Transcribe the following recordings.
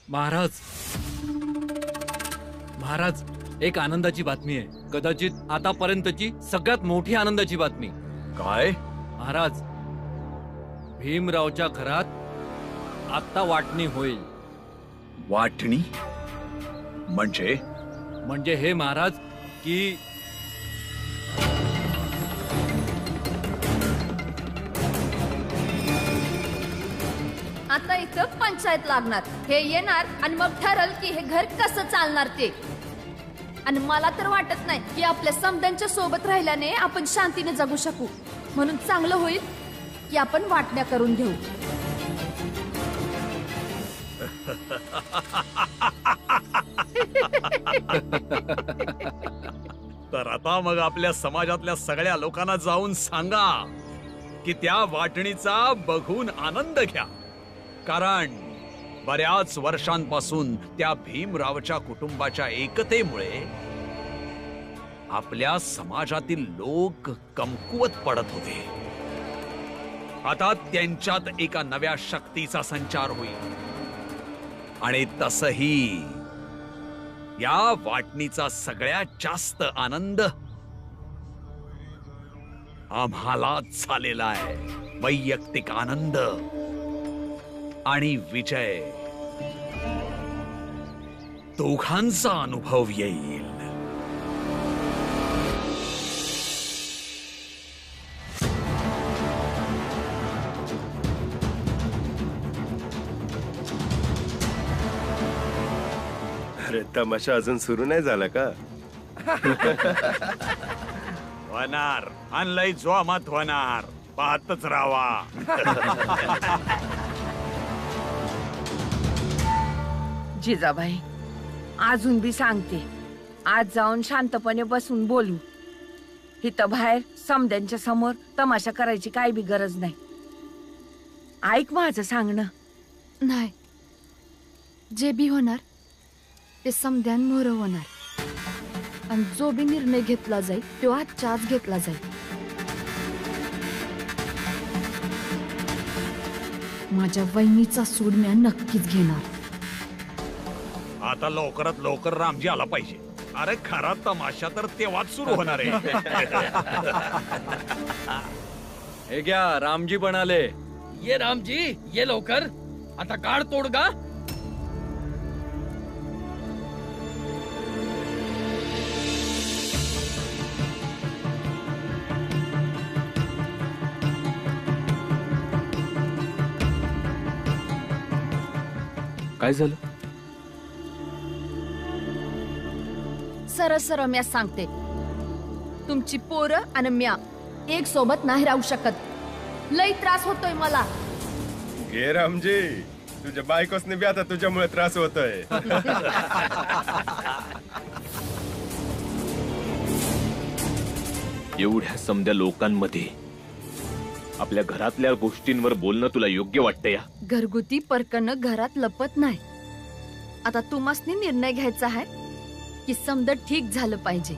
महाराज, महाराज, एक आनंदाची बातमी आहे, कदाचित आतापर्यंतची सगळ्यात मोठी आनंदाची बातमी. काय? महाराज, भीमरावच्या घरात आता वाटणी होईल. वाटणी म्हणजे हे महाराज की आता इथं पंचायत लागणार, हे येणार आणि मग ठरल की हे घर कसं चालणार ते. आणि मला तर वाटत नाही की आपल्या समद्यांच्या सोबत राहिल्याने आपण शांतीने जगू शकू. म्हणून चांगलं होईल की आपण वाटण्या करून घेऊ. तर आता मग आपल्या समाजातल्या सगळ्या लोकांना जाऊन सांगा की त्या वाटणीचा बघून आनंद घ्या. कारण बऱ्याच वर्षांपासून त्या भीमरावच्या कुटुंबाच्या एकतेमुळे आपल्या समाजातील लोक कमकुवत पडत होते. आता त्यांच्यात एका नव्या शक्तीचा संचार होईल. आणि तसही या वाटणीचा सगळ्यात जास्त आनंद आम्हाला झालेला आहे. वैयक्तिक आनंद आणि विजय दोघांचा अनुभव येईल. अरे तमाशा अजून सुरू नाही झाला का? होणार, आणलंय जोमात होणार, पाहतच राहावा. जिजाबाई, अजून बी सांगते, आज जाऊन शांतपणे बसून बोलू. इथं बाहेर समद्यांच्या समोर तमाशा करायची काय बी गरज नाही. ऐक माझं सांगणं. नाही, जे बी होणार ते समद्यांमोर होणार. आणि जो बी निर्णय घेतला जाईल तो आजच्या आज घेतला जाईल. माझ्या वहिनीचा सूड मी नक्कीच घेणार. आता लवकरात लवकर रामजी आला पाहिजे. अरे खरा तमाशा तर तेव्हाच सुरू होणार आहे. हे घ्या, रामजी पण आले. ये रामजी, ये लवकर, आता काढ तोडगा. काय झालं? सरळ सरळ म्या सांगते, तुमची पोरं आणि म्या एक सोबत नाही राहू शकत. लई त्रास होतोय मला. घे रामजी, तुझ्या बायकोसने बी आता तुझ्यामुळे त्रास होतोय. एवढ्या समद्या लोकांमध्ये आपल्या घरातल्या गोष्टींवर बोलणं तुला योग्य वाटतं? या घरगुती परकन घरात लपत नाही. आता तुम्हासनी निर्णय घ्यायचा आहे की समद ठीक झालं पाहिजे.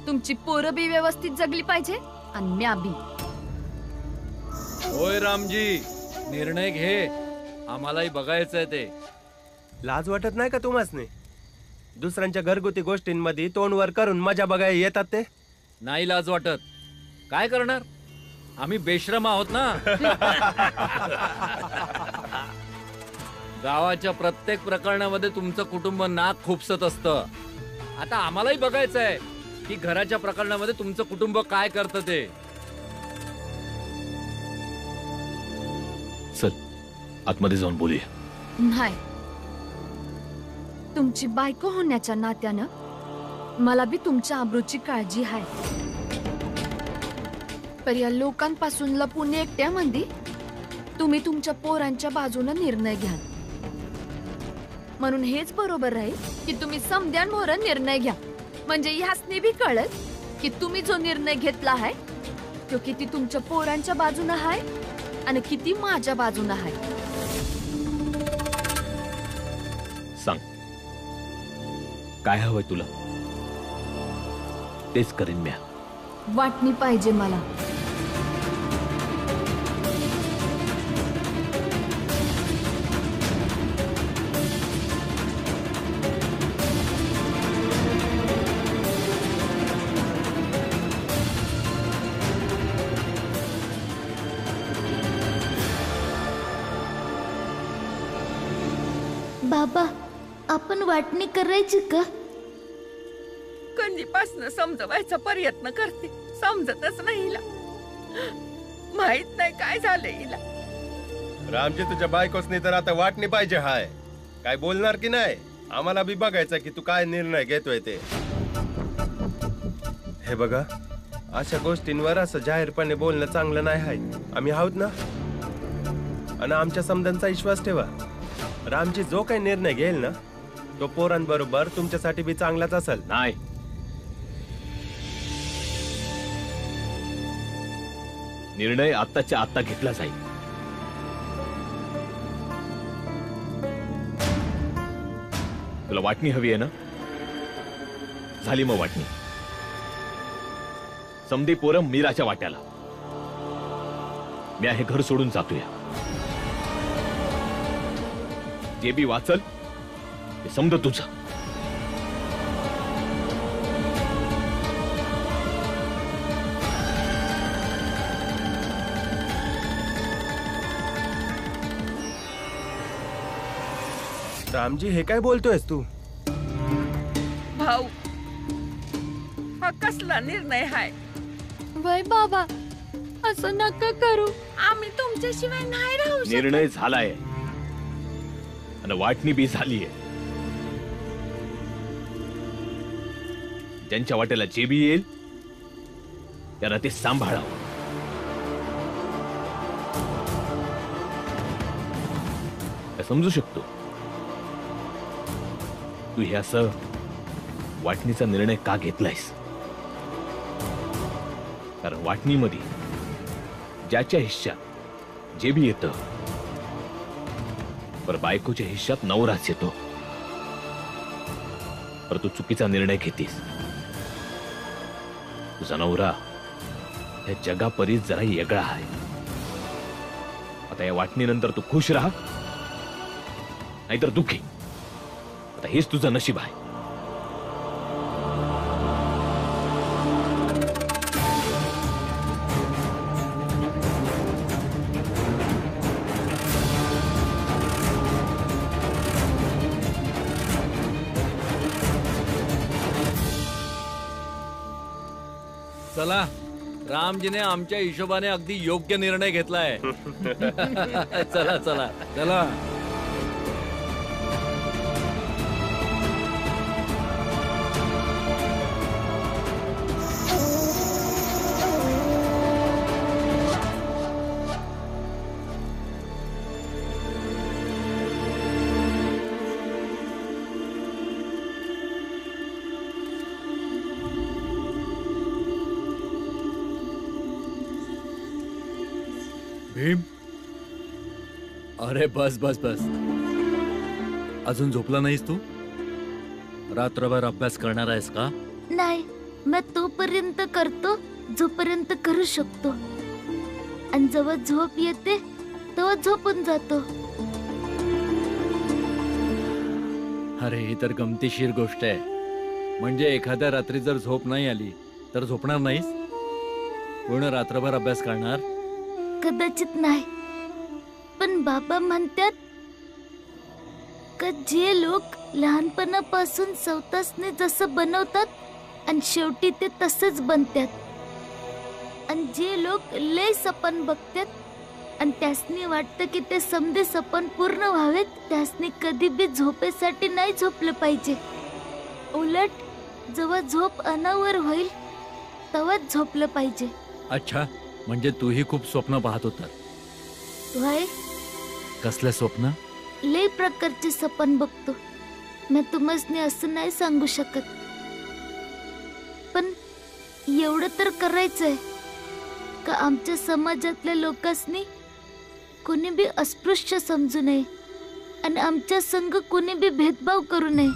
तुमची पोरं बी व्यवस्थित जगली पाहिजे आणि म्या बी. होय रामजी, निर्णय घे, आम्हालाही बघायचंय ते. लाज वाटत नाही का तुम्हासनी? दुसऱ्यांच्या घरगुती गोष्टींमध्ये तोंड वर करून मजा बघायला येतात ते? नाही लाज वाटत. काय करणार, आम्ही बेश्रम आहोत ना. गावाच्या प्रत्येक प्रकरणामध्ये तुमचं कुटुंब नाक खुपसत असतं. आता आम्हालाही बघायचंय की घराच्या प्रकरणामध्ये तुमचं कुटुंब काय करतं ते. चल आतमध्ये जाऊन बोलूया. नाही, तुमची बायको होण्याच्या नात्यानं मला बी तुमच्या आबरूची काळजी आहे. पर या लोकांपासून लपून एकट्यामध्ये तुम्ही तुमच्या पोरांच्या बाजूने निर्णय घ्या. म्हणून हेच बरोबर राहील की तुम्ही समद्यांमोर निर्णय घ्या. म्हणजे ह्यासनी बी कळल की तुम्ही जो निर्णय घेतला आहे तो किती तुमच्या पोरांच्या बाजूने आहे आणि किती माझ्या बाजूने आहे. सांग, काय हवंय तुला? तेच करीन म्या. वाटणी पाहिजे मला. बाबा आपण वाटणी करायची का? कधीपासनं समजवायचा प्रयत्न करते, समजतच नाही हिला. माहित नाही काय झालंय हिला. रामजी तुझ्या बायकोसनी तर आता वाटणी पाहिजे हाय. काय बोलणार की नाही? आम्हाला बी बघायचं की तू काय निर्णय घेतोय ते. हे बघा, अशा गोष्टींवर असं जाहीरपणे बोलणं चांगलं नाही हाय. आम्ही आहोत ना, आणि आमच्या समजांचा विश्वास ठेवा. रामजी जो काही निर्णय घेईल ना, तो पोरांबरोबर तुमच्यासाठी बी चांगलाच असेल. नाही, निर्णय आत्ताच्या आत्ता घेतला जाईल. तुला वाटणी हवी आहे ना? झाली मग वाटणी. समधी पोरं मीराच्या वाट्याला. मी हे घर सोडून जातोय. जे बी वाचल ते समज तुझं. रामजी हे काय बोलतोयस तू? भाऊ, हा कसला निर्णय हाय? वय बाबा, असं नका करू. आम्ही तुमच्याशिवाय नाही राहू शकत. निर्णय झालाय आणि वाटणी बी झालीये. ज्यांच्या वाट्याला जे बी येईल त्यांना ते सांभाळावं. समजू शकतो तू हे असं वाटणीचा निर्णय का घेतलायस. कारण वाटणीमध्ये ज्याच्या हिश्श्यात जे बी येतं, पर बायकोच्या हिश्श्यात नवराच येतो. पर तू चुकीचा निर्णय घेतीस. तुझा नवरा या जगापरीच जरा वेगळा आहे. आता या वाटणीनंतर तू खुश राहा नाहीतर दुःखी. आता हेच तुझं नशीब आहे. चला, रामजीने आमच्या हिशोबाने अगदी योग्य निर्णय घेतलाय. चला चला चला. भीम, अरे बस बस बस. अजून झोपला नाहीस तू? रात्रभर अभ्यास करणार आहेस का? नाही, मी तोपर्यंत करतो जोपर्यंत करू शकतो, आणि जेव्हा झोप येते तेव्हा झोपून जातो. अरे ही तर गमतीशीर गोष्ट आहे. म्हणजे एखाद्या रात्री जर झोप नाही आली तर झोपणार नाहीस? पूर्ण रात्रभर अभ्यास करणार? कदाचित नाही, पण बाबा म्हणतात का जे लोक लहानपणापासून स्वतःने जसं बनवतात आणि शेवटी ते तसंच बनतात, आणि जे लोक लय सपन बघतात आणि त्यासनी वाटतं की ते समधे सपन पूर्ण व्हावेत, त्यासनी कधी बी झोपेसाठी नाही झोपलं पाहिजे. उलट जेव्हा झोप अनावर होईल तेव्हाच झोपलं पाहिजे. अच्छा, म्हणजे तूही खूप स्वप्न पाहत होता? व्हय, कसले स्वप्न? लय प्रकारचे सपन बघतो. मी तुम्हाला असं नाही सांगू शकत, पण एवढं तर करायचंय का आमच्या समाजातल्या लोकांनी कोणी बी अस्पृश्य समजू नये, आणि आमच्या संग कोणी बी भेदभाव करू नये,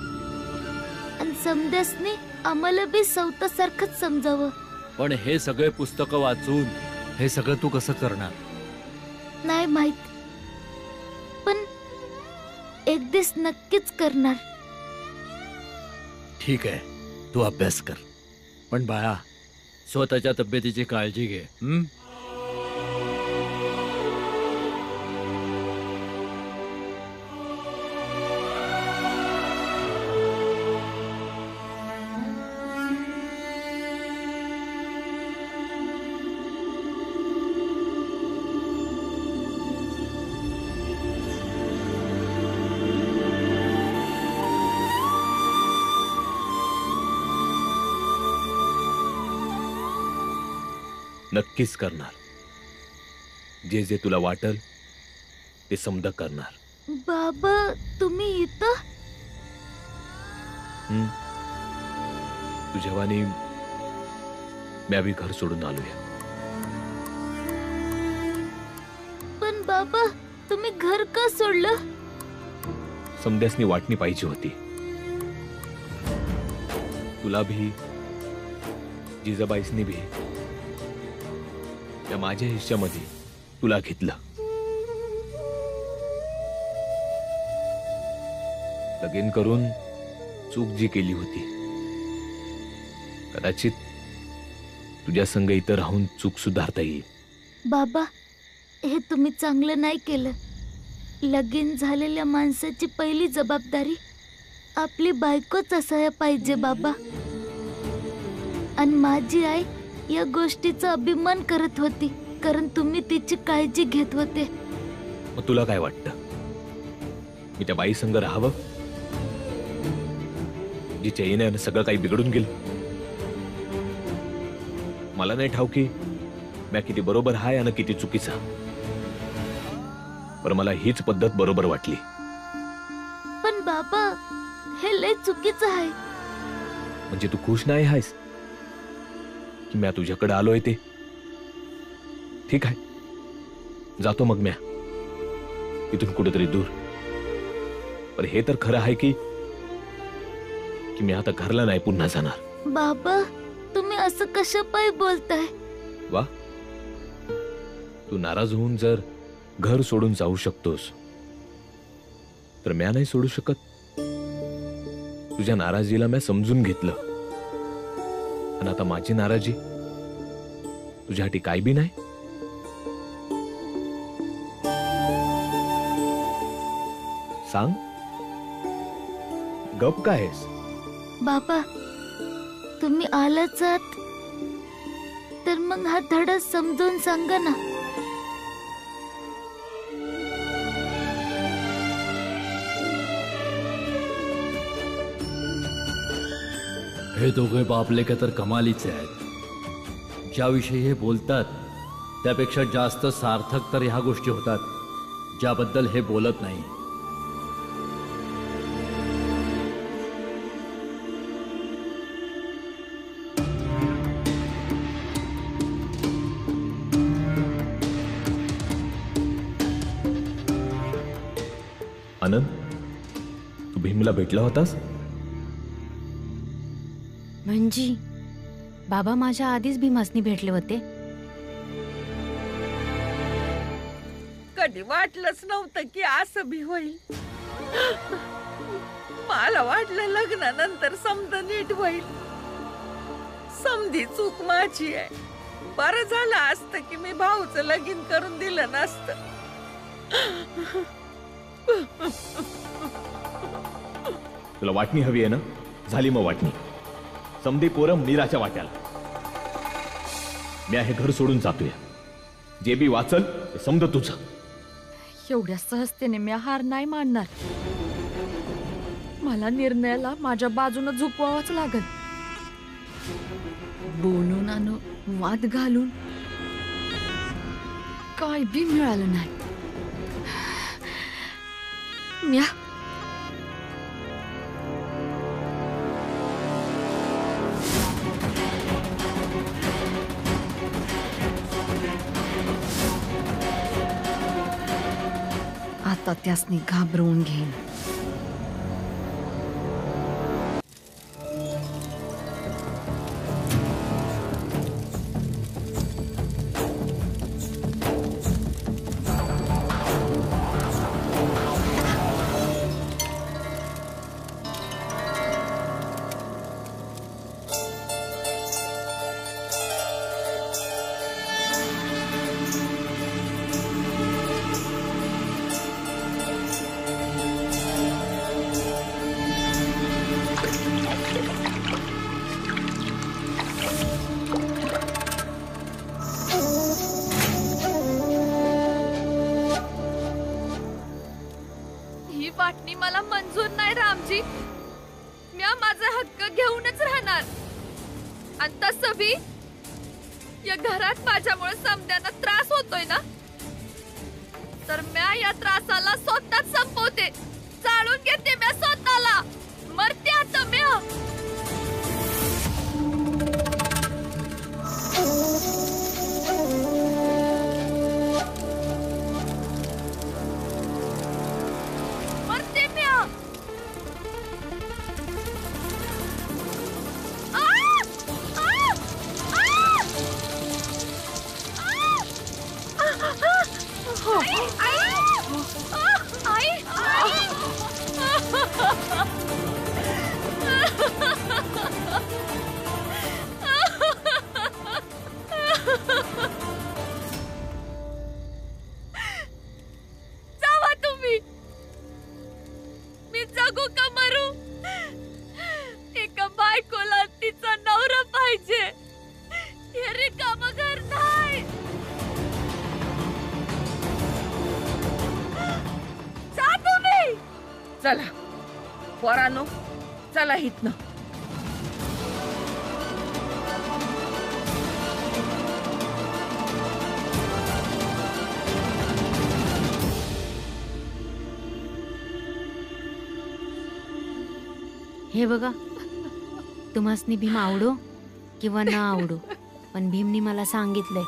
आणि समजासनी आम्हाला बी स्वतःसारखंच समजावं. पण हे सगळे पुस्तकं वाचून हे सगळं तू कसं करणार? नाही माहित, पण एक दिवस नक्कीच करणार. ठीक आहे, तू अभ्यास कर, पण बाळा स्वतःच्या तब्येतीची काळजी घे. नक्कीच करणार. जे जे तुला वाटल ते समद करणार. बाबा तुम्ही इथं? तुझ्या वाणी मी बी घर सोडून आलोय. पण बाबा तुम्ही घर का सोडलं? समद्यासनी वाटणी पाहिजे होती. तुला भी जिजाबाईसनी भी या माझ्या हिश्श्यामध्ये तुला घेतलं. लगीन करून चूक जी केली होती, कदाचित तुझ्या संग इथं राहून चूक सुधारता येईल. बाबा हे तुम्ही चांगलं नाही केलं. लगीन झालेल्या माणसाची पहिली जबाबदारी आपली बायकोच असायला पाहिजे बाबा. आणि माझी आई या गोष्टीचा अभिमान करत होती, कारण तुम्ही तिची काळजी घेत होते. मग तुला काय वाटतं, मी त्या बाई संग राहावं जिच्या येण्यानं सगळं काही बिघडून गेलं? मला नाही ठाऊकी मी किती बरोबर आहे आणि किती चुकीचा, पण मला हीच पद्धत बरोबर वाटली. पण बाबा हे लय चुकीचं आहे. म्हणजे तू खुश नाही आहेस की म्या तुझ्याकडे आलोय ते? ठीक आहे, जातो मग म्या इथून कुठेतरी दूर. पण हे तर खरं आहे की मी आता घरला नाही पुन्हा जाणार. बाबा तुम्ही असं कशा पायी बोलताय? वा, तू नाराज होऊन जर घर सोडून जाऊ शकतोस तर म्या नाही सोडू शकत. तुझ्या नाराजीला मी समजून घेतलं, आणि आता माझी नाराजी तुझ्यासाठी काय बी नाही. सांग, गप काय आहेस? बाबा तुम्ही आलाच आहात तर मग हा धडा समजून सांगा ना. हे दोघे बापलेके तर कमालीचे आहेत. ज्याविषयी हे बोलतात त्यापेक्षा जास्त सार्थक तर ह्या गोष्टी होतात ज्याबद्दल हे बोलत नाही. आनंद, तू भीमला भेटला होतास? म्हणजे बाबा माझ्या आधीच भीमासनी भेटले होते. कधी वाटलंच नव्हतं की असं बी होईल. मला वाटलं लग्नानंतर समद नीट होईल. समधी चूक माझी आहे. बरं झालं असतं की मी भाऊचं लगीन करून दिलं नसतं. तुला वाटणी हवी आहे ना? झाली मग वाटणी. समधी पोरं नीराच्या वाट्याला. मी हे घर सोडून जातोय. जे बी वाचल ते समज तुझं. एवढ्या सहजतेने मी हार नाही मानणार. मला निर्णयाला माझ्या बाजूने झुकवावंच लागल. बोलून आणि वाद घालून काय बी मिळालं नाही. म्या आता त्यासनी घाबरवून घेईन. ही वाटणी मला मंजूर नाही रामजी. म्या माझा हक्क घेऊनच राहणार. आणि तसं बी या घरात माझ्यामुळे समद्यांना त्रास होतोय ना, तर म्या या त्रासाला स्वतःच संपवते, जाळून घेते म्या स्वतःला, मरते आता म्या. मरते म्या. जावा तुम्ही, मी जगू का मरू? एका बायकोला तिचा नवरा पाहिजे, हे रिकामं घर नाही. जा तुम्ही. चला पोरांनो, चला इथनं. हे बघा, तुम्हासनी भीम आवडो किंवा न आवडो, पण भीमनी मला सांगितलंय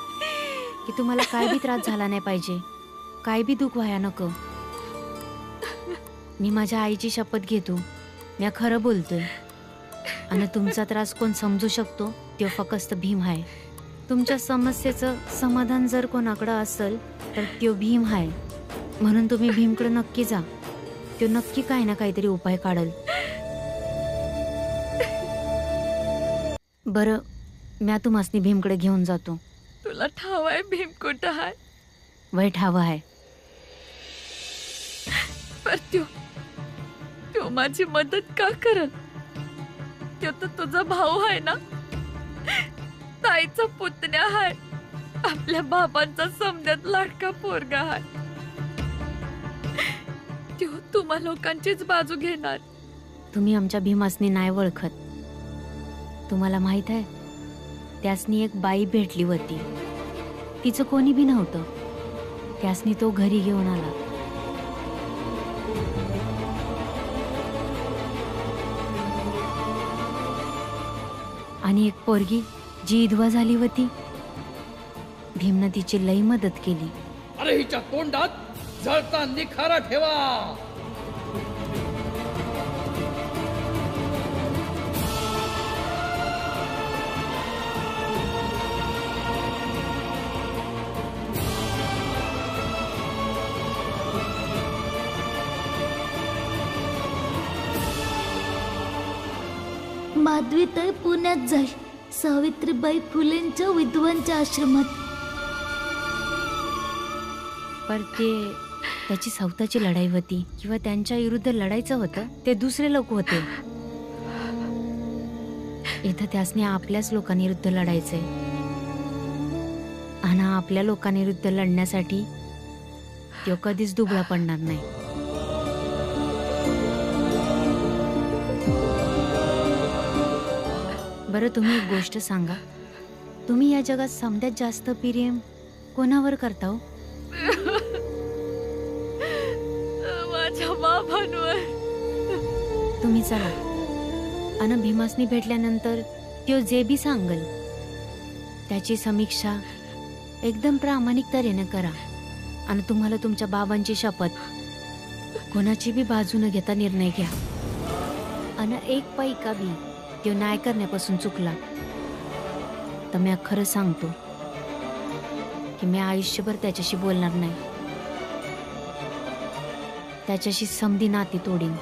की तुम्हाला काय बी त्रास झाला नाही पाहिजे, काय बी दुःख व्हाया नको. मी माझ्या आईची शपथ घेतो, मी खरं बोलतोय. आणि तुमचा त्रास कोण समजू शकतो तो फक्त भीम आहे. तुमच्या समस्येचं समाधान जर कोणाकडं असेल तर तो भीम आहे. म्हणून तुम्ही भीमकडे नक्की जा, तो नक्की काही ना काहीतरी उपाय काढल. बरं, म्या तुम्हासनी भीमकडे घेऊन जातो. तुला ठाव आहे भीम कुठं आहे? वय ठाव आहे. पर त्यो माझी मदत का करल? त्यो तर तुझा भाऊ आहे ना, ताईचा पुतण्या आहे, आपल्या बाबांचा समद्यात लाडका पोरगा आहे. त्यो तुम्हा लोकांचीच बाजू घेणार. तुम्ही आमच्या भीमासनी नाही ओळखत. तुम्हाला माहित आहे, त्यासनी एक बाई भेटली होती, तिचं कोणी बी नव्हतं. त्यासनी तो घरी घेऊन आला. आणि एक पोरगी जी विधवा झाली होती, भीमनं तिची लई मदत केली. अरे हिच्या तोंडात जळता निखारा ठेवा. माधवीताई पुण्यात जाईल, सावित्रीबाई फुलेंच्या विधवांच्या आश्रमात. पर त्याची स्वतःची लढाई होती किंवा त्यांच्या विरुद्ध लढायचं होतं ते दुसरे लोक होते. इथं त्यासने आपल्याच लोकांविरुद्ध लढायचंय. आणि आपल्या लोकांविरुद्ध लढण्यासाठी तो कधीच दुबळा पडणार नाही. बरं, तुम्ही एक गोष्ट सांगा, तुम्ही या जगात समद्यात जास्त प्रेम कोणावर करता हो? माझ्या बाबांवर. तुम्ही चला, आणि भीमासनी भेटल्यानंतर तो जे बी सांगल त्याची समीक्षा एकदम प्रामाणिक तऱ्हेने करा. आणि तुम्हाला तुमच्या बाबांची शपथ, कोणाची बी बाजू न घेता निर्णय घ्या. आणि एक पैका बी तो न्याय करण्यापासून चुकला तर मी खरं सांगतो की मी आयुष्यभर त्याच्याशी बोलणार नाही, त्याच्याशी समधी नाती तोडीन.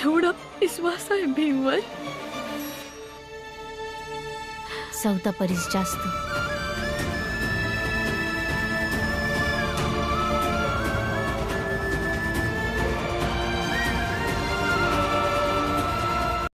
एवढा विश्वास आहे भीमवर? सौता परीस जास्त.